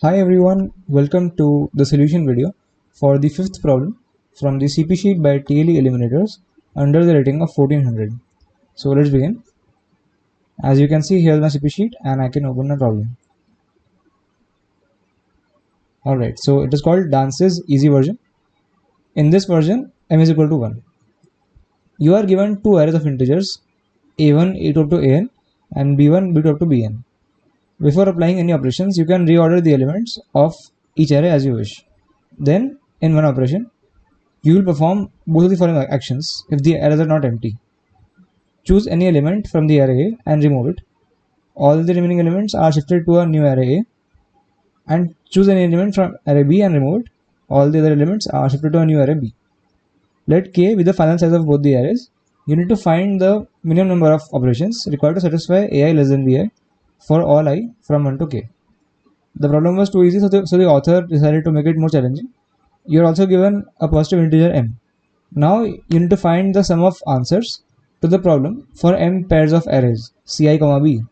Hi everyone, welcome to the solution video for the fifth problem from the CP sheet by TLE Eliminators under the rating of 1400. So let's begin. As you can see, here's my CP sheet and I can open the problem. Alright, so it is called Dance's easy version. In this version, m is equal to 1. You are given two arrays of integers a1, a2 up to an and b1, b2 up to bn. Before applying any operations, you can reorder the elements of each array as you wish. Then, in one operation, you will perform both of the following actions if the arrays are not empty. Choose any element from the array A and remove it. All the remaining elements are shifted to a new array A. And choose any element from array B and remove it. All the other elements are shifted to a new array B. Let K be the final size of both the arrays. You need to find the minimum number of operations required to satisfy AI less than BI for all I from 1 to K. The problem was too easy, so the author decided to make it more challenging. You are also given a positive integer m. Now you need to find the sum of answers to the problem for m pairs of arrays ci, b,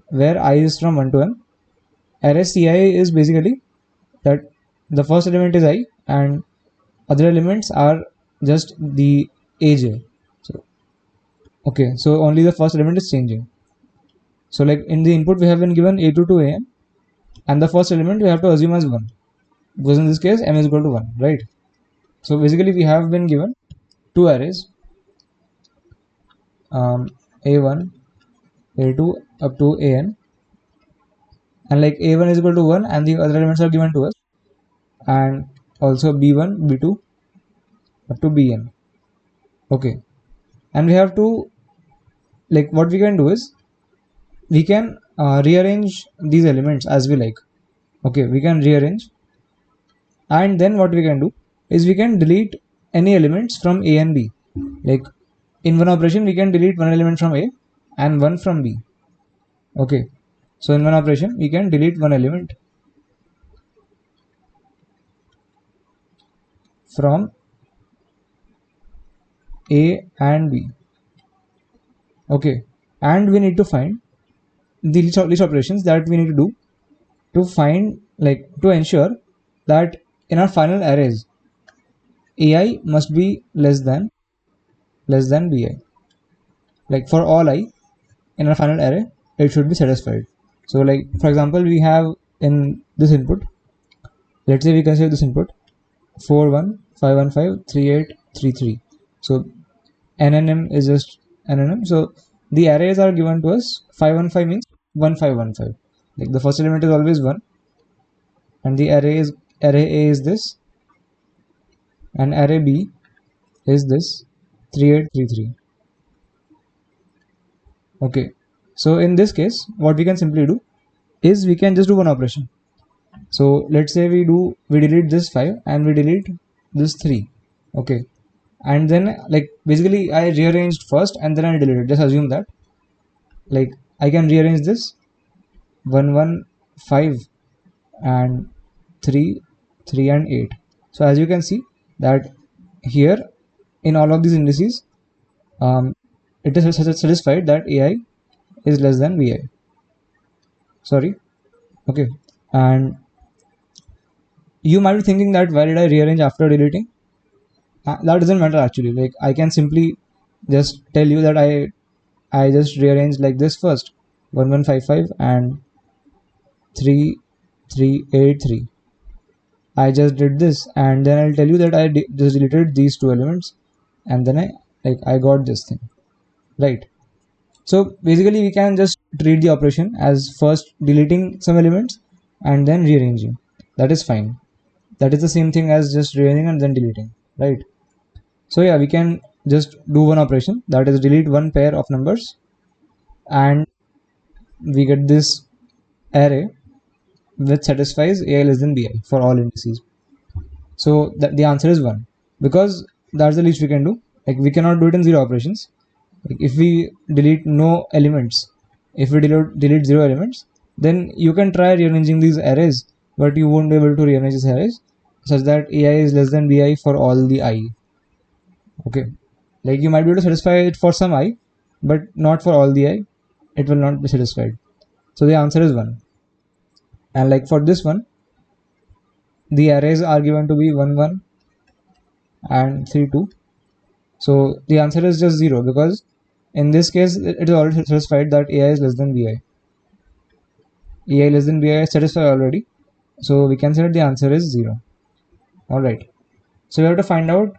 where I is from 1 to m. Array ci is basically that the first element is I and other elements are just the aj. So only the first element is changing. So like in the input we have been given a2 to an and the first element we have to assume as 1 because in this case m is equal to 1, right? So basically we have been given two arrays a1, a2 up to an, and like a1 is equal to 1 and the other elements are given to us, and also b1, b2 up to bn. Okay, and we have to, like, what we can do is we can rearrange these elements as we like. Okay, we can rearrange, and then what we can do is we can delete any elements from a and b. Like in one operation we can delete one element from a and one from b. Okay, so in one operation we can delete one element from a and b. Okay, and we need to find the list operations that we need to do to find, like, to ensure that in our final arrays ai must be less than bi. Like for all I in our final array it should be satisfied. So like for example we have in this input, let's say we consider this input 4151538333. So nnm is just nnm. So the arrays are given to us. 515 means 1515. Like the first element is always 1 and the array A is this and array B is this 3833. Okay, so in this case what we can simply do is we can just do one operation. So let's say we delete this 5 and we delete this 3. Okay, and then like basically I rearranged first and then I deleted. Just assume that, like, I can rearrange this 115 and 3 and 8. So as you can see that here in all of these indices it is satisfied that ai is less than bi. Sorry. Okay, and you might be thinking that why did I rearrange after deleting? That doesn't matter actually. Like I can simply just tell you that I just rearranged like this first, 1155 and 3383. I just did this and then I'll tell you that I just deleted these two elements and then I got this thing, right? So basically we can just treat the operation as first deleting some elements and then rearranging. That is fine. That is the same thing as just rearranging and then deleting, right? So yeah, we can just do one operation, that is delete one pair of numbers, and we get this array which satisfies ai less than bi for all indices. So the answer is 1 because that's the least we can do. Like we cannot do it in 0 operations. Like if we delete no elements, if we delete 0 elements, then you can try rearranging these arrays, but you won't be able to rearrange these arrays such that ai is less than bi for all the I. Okay, like you might be able to satisfy it for some I, but not for all the I. It will not be satisfied. So the answer is 1. And like for this one, the arrays are given to be 1 1 and 3 2. So the answer is just 0, because in this case it is already satisfied that ai is less than bi. ai less than bi is satisfied already, so we can say that the answer is 0. Alright, so we have to find out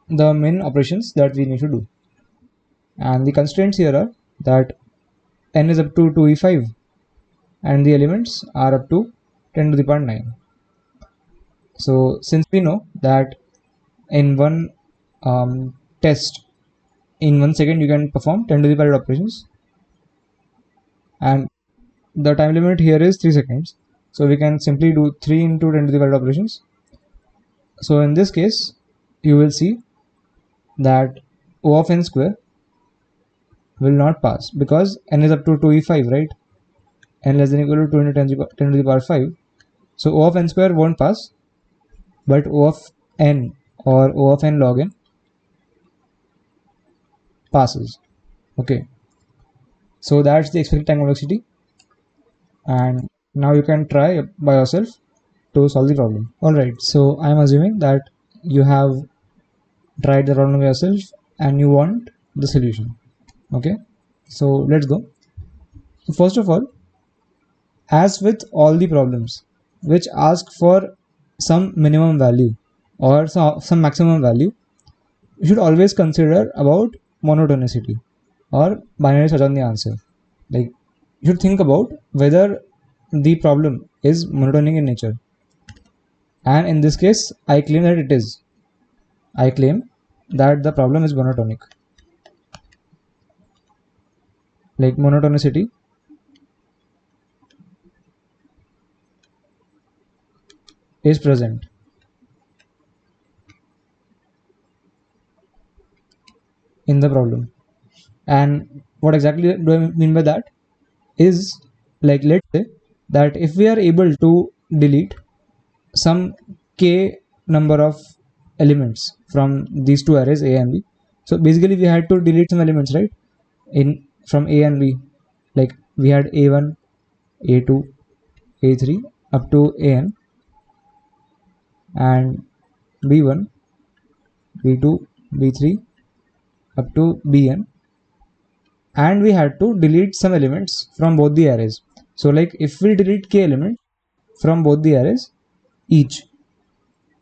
the min operations that we need to do, and the constraints here are that n is up to 2e5 and the elements are up to 10 to the power 9. So since we know that in one test in 1 second you can perform 10 to the power 8 operations, and the time limit here is 3 seconds, so we can simply do 3 into 10 to the power 8 operations. So in this case you will see that O of n square will not pass, because n is up to 2e5, right? N less than equal to 2 into 10 to the power 5. So O of n square won't pass, but O of n or O of n log n passes. Okay, so that's the expected time complexity, and now you can try by yourself to solve the problem. Alright, so I'm assuming that you have tried the problem yourself and you want the solution. Okay, so let's go. First of all, as with all the problems which ask for some minimum value or some maximum value, you should always consider about monotonicity or binary search on the answer. Like, you should think about whether the problem is monotonic in nature, and in this case I claim that it is. I claim that the problem is monotonic. Like, monotonicity is present in the problem. And what exactly do I mean by that is, like, let's say that if we are able to delete some k number of elements from these two arrays a and b, so basically we had to delete some elements, right, in from a and b. Like, we had a1, a2, a3 up to an, and b1, b2, b3 up to bn, and we had to delete some elements from both the arrays. So like, if we delete k elements from both the arrays each,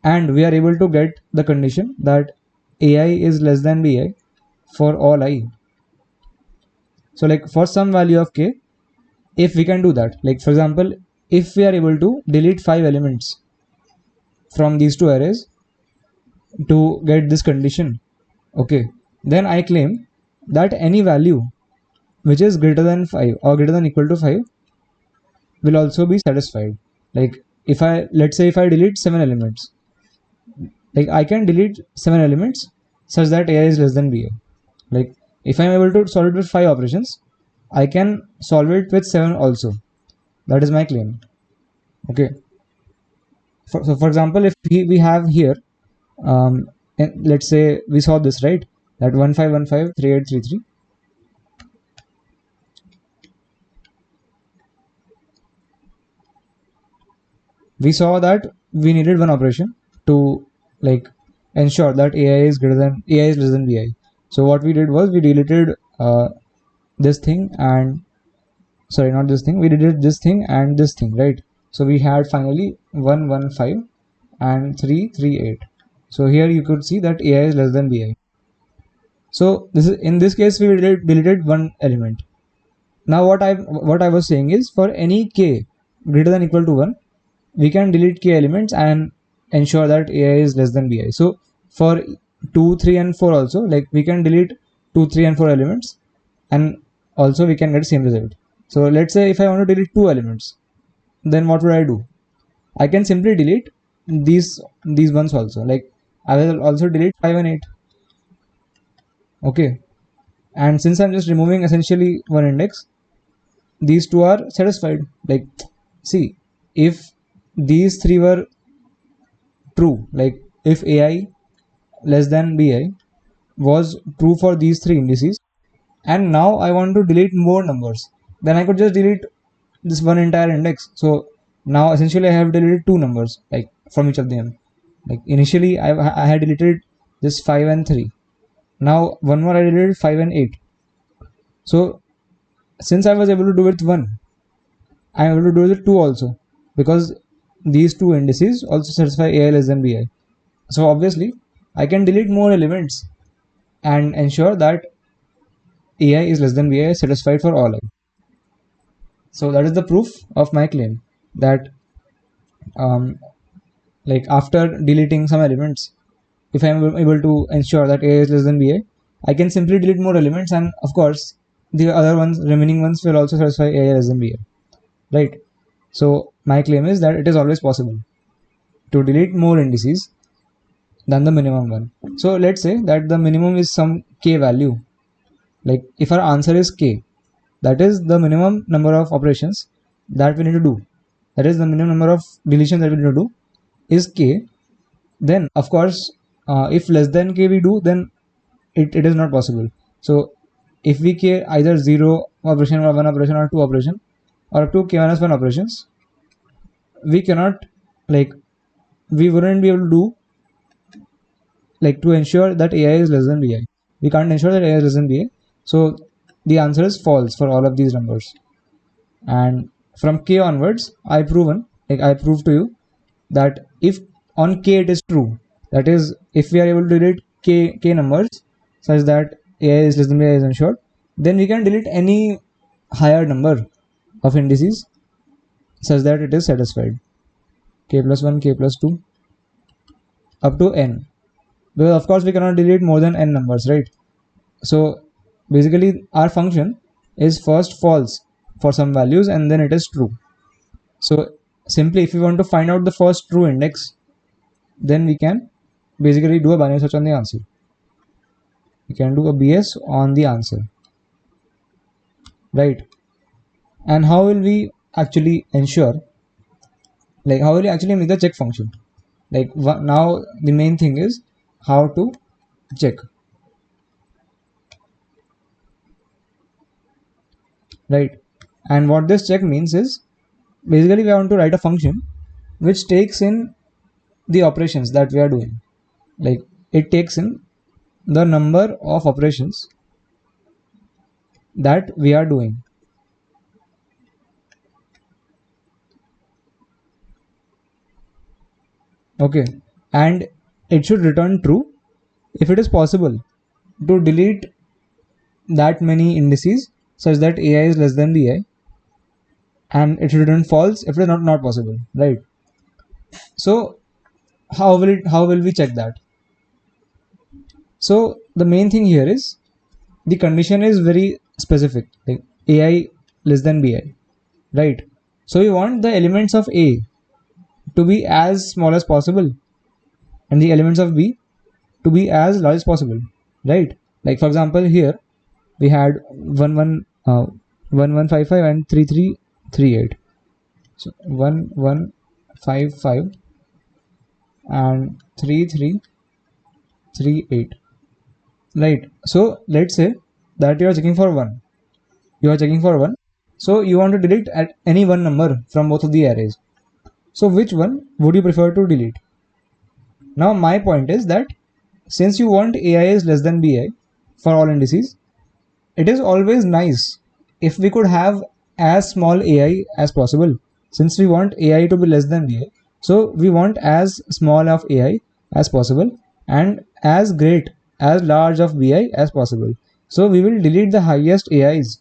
and we are able to get the condition that ai is less than bi for all I, so like for some value of k, if we can do that, like for example, if we are able to delete 5 elements from these two arrays to get this condition, okay, then I claim that any value which is greater than 5 or greater than equal to 5 will also be satisfied. Like, if I, let's say if I delete 7 elements, like I can delete 7 elements such that ai is less than bi. Like, if I'm able to solve it with 5 operations, I can solve it with 7 also. That is my claim. Okay, so for example, if we have here let's say we saw this, right, that 15153833, we saw that we needed one operation to, like, ensure that ai is less than bi. So what we did was we deleted this thing, and sorry, not this thing, we deleted this thing and this thing, right? So we had finally 115 and 338. So here you could see that ai is less than bi. So this is, in this case we deleted one element. Now what I was saying is, for any k greater than equal to 1, we can delete k elements and ensure that ai is less than bi. So for 2, 3 and 4 also, like, we can delete 2, 3 and 4 elements, and also we can get the same result. So let's say if I want to delete 2 elements, then what would I do? I can simply delete these ones also. Like, I will also delete 5 and 8. Okay, and since I'm just removing essentially one index, these two are satisfied. Like, see, if these three were true, like if ai less than bi was true for these three indices, and now I want to delete more numbers, then I could just delete this one entire index. So Now essentially I have deleted two numbers, like from each of them. Like initially I had deleted this 5 and 3. Now one more I deleted 5 and 8. So since I was able to do it with 1, I am able to do it with 2 also, because these two indices also satisfy ai less than bi. So obviously I can delete more elements and ensure that ai is less than bi satisfied for all I. So that is the proof of my claim that um, like after deleting some elements, if I am able to ensure that a is less than ba, I can simply delete more elements, and of course the other ones, remaining ones, will also satisfy a less than ba, right? So my claim is that it is always possible to delete more indices than the minimum one. So let's say that the minimum is some k value. Like if our answer is k, that is the minimum number of operations that we need to do. That is the minimum number of deletions that we need to do is k. Then of course, if less than k we do, then it is not possible. So if we k either 0 operation or 1 operation or 2 operation or up to k minus 1 operations, we cannot, like, we wouldn't be able to do, like, to ensure that ai is less than bi. We can't ensure that ai is less than bi. So the answer is false for all of these numbers. And from k onwards, I prove to you that if on k it is true, that is, if we are able to delete k numbers such that ai is less than bi is ensured, then we can delete any higher number of indices such that it is satisfied. K plus 1, k plus 2, up to n. Because of course we cannot delete more than n numbers, right? So basically our function is first false for some values and then it is true. So simply if we want to find out the first true index, then we can basically do a binary search on the answer. We can do a BS on the answer, right? And how will we actually ensure, like how will we actually make the check function? Like now the main thing is how to check, right? And what this check means is basically we want to write a function which takes in the operations that we are doing. Like it takes in the number of operations that we are doing. Okay, and it should return true if it is possible to delete that many indices such that ai is less than bi, and it should return false if it is not possible, right? So how will we check that? So the main thing here is the condition is very specific, like ai less than bi, right? So we want the elements of a to be as small as possible and the elements of b to be as large as possible, right? Like for example here we had 1155 and 3338. So 1155 and 3338, right? So let's say that you are checking for 1. You are checking for 1. So you want to delete at any one number from both of the arrays. So which one would you prefer to delete? Now my point is that since you want ai is less than bi for all indices, it is always nice if we could have as small ai as possible. Since we want ai to be less than bi, so we want as small of ai as possible and as great, as large of bi as possible. So we will delete the highest ais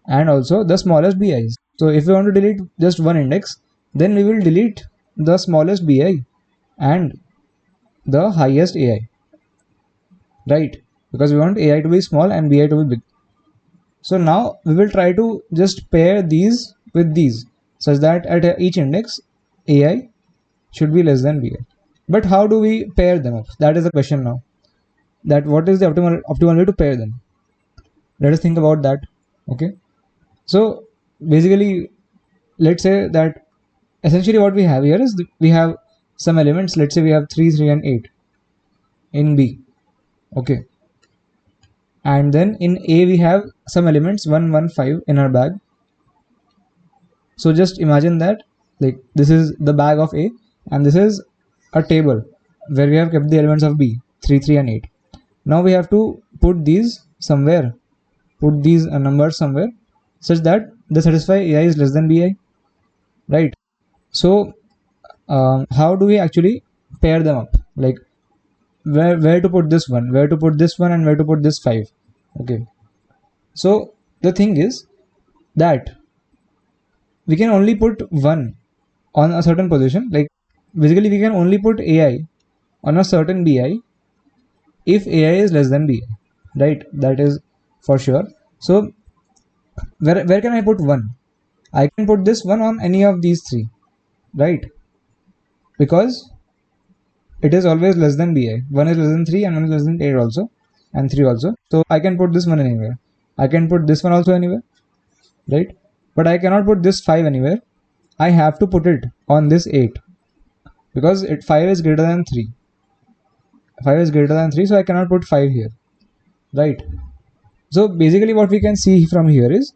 and also the smallest bis. So if we want to delete just one index, then we will delete the smallest bi and the highest ai, right? Because we want ai to be small and bi to be big. So now we will try to just pair these with these such that at each index ai should be less than bi. But how do we pair them up? That is the question now. That what is the optimal way to pair them? Let us think about that. Okay. So basically, let's say that essentially what we have here is we have some elements. Let's say we have 3, 3 and 8 in B. Okay. And then in A we have some elements 1, 1, 5 in our bag. So just imagine that like this is the bag of A, and this is a table where we have kept the elements of B, 3, 3 and 8. Now we have to put these somewhere, put these numbers somewhere such that they satisfy AI is less than BI, right? So how do we actually pair them up? Like where to put this one, where to put this one, and where to put this 5? Okay, so the thing is that we can only put 1 on a certain position. Like basically we can only put AI on a certain BI if AI is less than BI, right? That is for sure. So where can I put 1? I can put this 1 on any of these 3, right? Because it is always less than BI. 1 is less than 3 and 1 is less than 8 also, and 3 also. So I can put this one anywhere. I can put this one also anywhere, right? But I cannot put this 5 anywhere. I have to put it on this 8 because 5 is greater than 3. 5 is greater than 3, so I cannot put 5 here, right? So basically what we can see from here is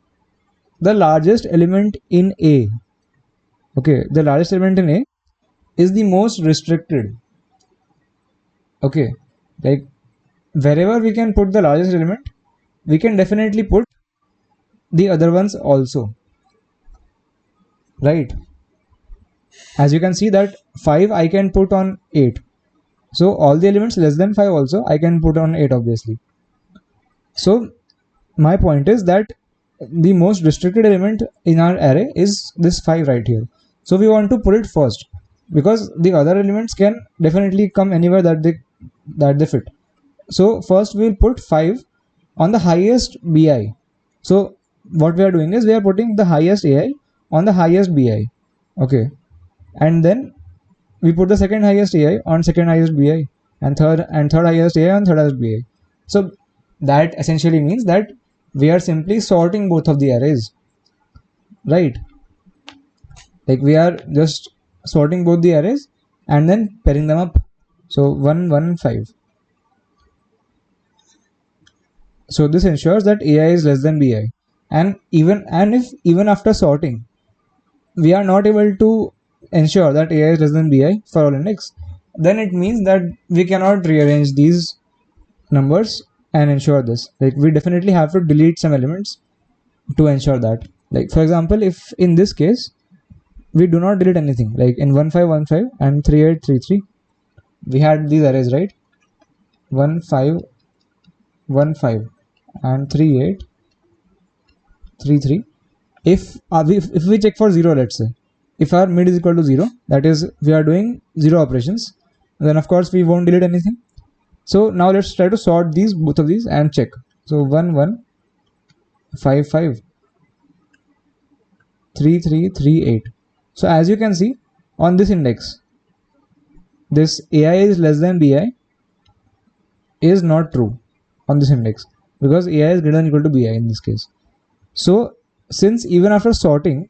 the largest element in A. Okay, the largest element in A is the most restricted. Okay, like wherever we can put the largest element, we can definitely put the other ones also, right? As you can see that 5 I can put on 8. So all the elements less than 5 also I can put on 8 obviously. So my point is that the most restricted element in our array is this 5 right here. So we want to put it first because the other elements can definitely come anywhere that they fit. So first we will put 5 on the highest BI. So what we are doing is we are putting the highest AI on the highest BI. Okay, and then we put the second highest AI on second highest BI, and third highest AI on third highest BI. So that essentially means that we are simply sorting both of the arrays, right? Like we are just sorting both the arrays and then pairing them up. So 1, 1, 5. So this ensures that AI is less than BI, and if even after sorting we are not able to ensure that AI is less than BI for all index, then it means that we cannot rearrange these numbers and ensure this. Like we definitely have to delete some elements to ensure that. Like for example, if in this case we do not delete anything, like in 1515 and 3833 we had these arrays, right? 1515 and 3833. If we check for 0, let's say if our mid is equal to 0, that is we are doing 0 operations, then of course we won't delete anything. So now let's try to sort both of these and check. So 1155 3338. So as you can see on this index, this AI is less than BI is not true on this index because AI is greater than or equal to BI in this case. So since even after sorting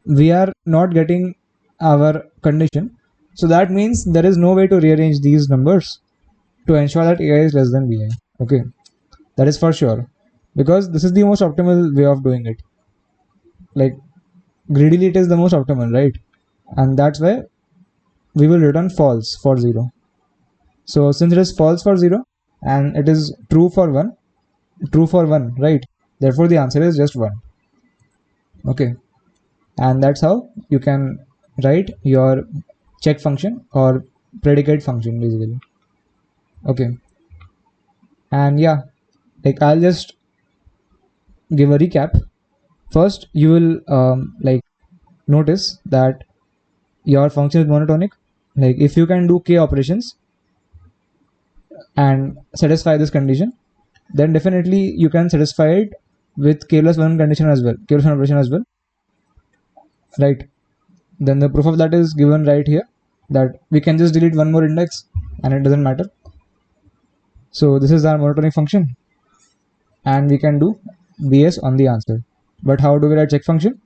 we are not getting our condition, so that means there is no way to rearrange these numbers to ensure that AI is less than BI. Okay, that is for sure, because this is the most optimal way of doing it. Like greedily it is the most optimal, right? And that's why we will return false for 0. So since it is false for 0 and it is true for 1, right? Therefore the answer is just 1. Okay, and that's how you can write your check function or predicate function basically. Okay, and yeah, like I'll just give a recap. First you will like notice that your function is monotonic. Like if you can do k operations and satisfy this condition, then definitely you can satisfy it with k plus 1 condition as well, k plus 1 operation as well, right? Then the proof of that is given right here, that we can just delete one more index and it doesn't matter. So this is our monotonic function and we can do BS on the answer. But how do we write check function?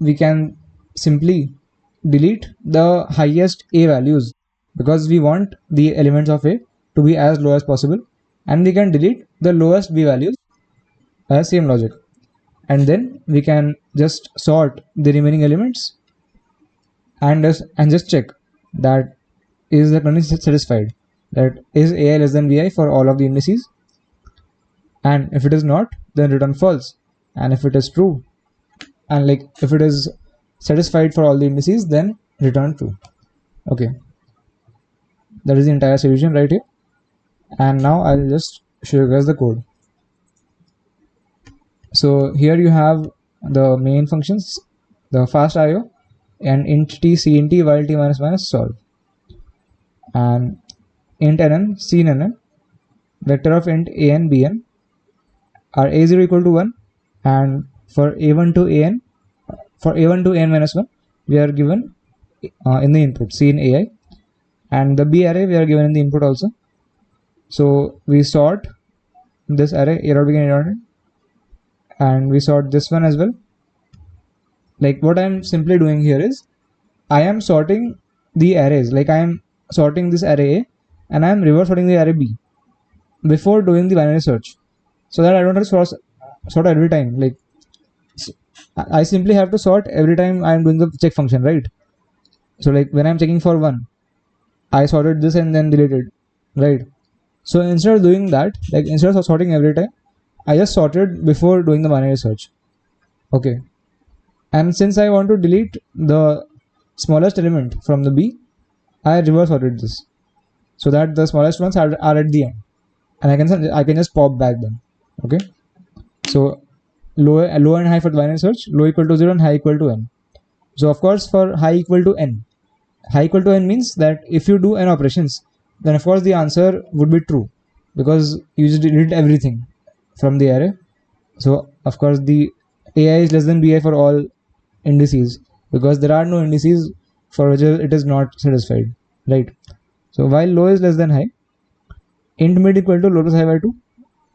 We can simply delete the highest A values because we want the elements of A to be as low as possible, and we can delete the lowest B values as same logic. and then we can just sort the remaining elements and just check that is the condition satisfied, that is ai less than bi for all of the indices, and if it is not, then return false, and if it is true, and like if it is satisfied for all the indices, then return true. Okay, that is the entire solution right here. And now I'll just show you guys the code. So here you have the main functions, the fast IO, and int t cint while t minus minus solve, and int nn cin nn, vector of int an bn are a0 equal to 1, and for a1 to an, for a1 to an minus 1, we are given in the input cin ai, and the b array we are given in the input also. So we sort this array a dot begin a dot end, and we sort this one as well. Like what I am simply doing here is I am sorting the arrays, like I am sorting this array A and I am reverse sorting the array B before doing the binary search, so that I don't have to sort every time. Like I simply have to sort every time I am doing the check function, right? So like when I am checking for 1, I sorted this and then deleted, right? So instead of doing that, like instead of sorting every time, I just sorted before doing the binary search. Okay, and since I want to delete the smallest element from the B, I reverse sorted this so that the smallest ones are at the end, and I can just pop back them. Okay, so low and high for the binary search, low equal to 0 and high equal to n. So of course for high equal to n means that if you do n operations, then of course the answer would be true because you just delete everything from the array. So of course the ai is less than bi for all indices because there are no indices for which it is not satisfied, right? So while low is less than high, int mid equal to low plus high by 2,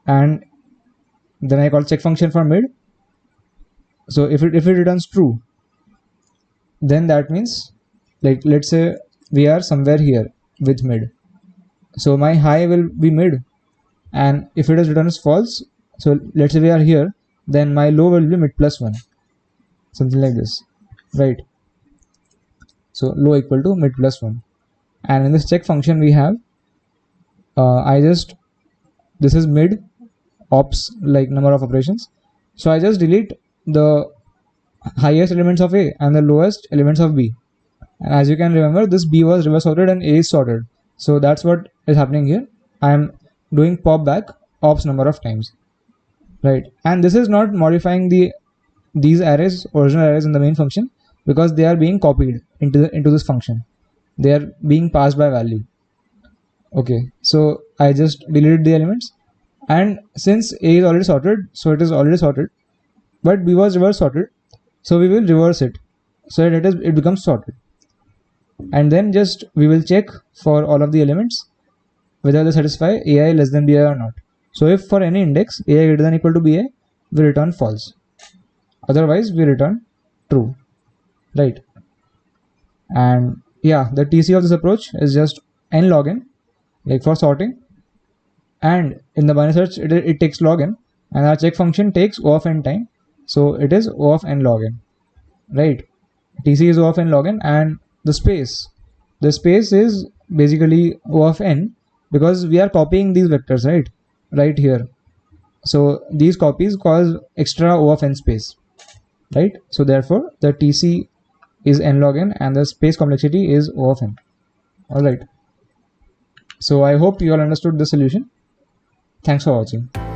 and then I call check function for mid. So if it returns true, then that means, like let's say we are somewhere here with mid, so my high will be mid, and if it is returns false, so let's say we are here, then my low will be mid plus 1, something like this, right? So low equal to mid plus 1, and in this check function we have this is mid ops, like number of operations, so I just delete the highest elements of A and the lowest elements of B, and as you can remember, this B was reverse sorted and A is sorted, so that's what is happening here. I am doing pop back ops number of times, right? And this is not modifying these arrays, original arrays in the main function, because they are being copied into this function. They are being passed by value. Okay, so I just deleted the elements, and since A is already sorted, so it is already sorted, but B was reverse sorted, so we will reverse it so that it becomes sorted, and then just we will check for all of the elements whether they satisfy ai less than bi or not. So if for any index ai greater than equal to bi, we return false, otherwise we return true, right? And yeah, the TC of this approach is just n log n, like for sorting, and in the binary search it takes log n, and our check function takes O of n time, so it is O of n log n, right? TC is O of n log n, and the space is basically O of n because we are copying these vectors, right here. So these copies cause extra O of n space, right? So therefore the TC is n log n and the space complexity is O of n. Alright, so I hope you all understood the solution. Thanks for watching.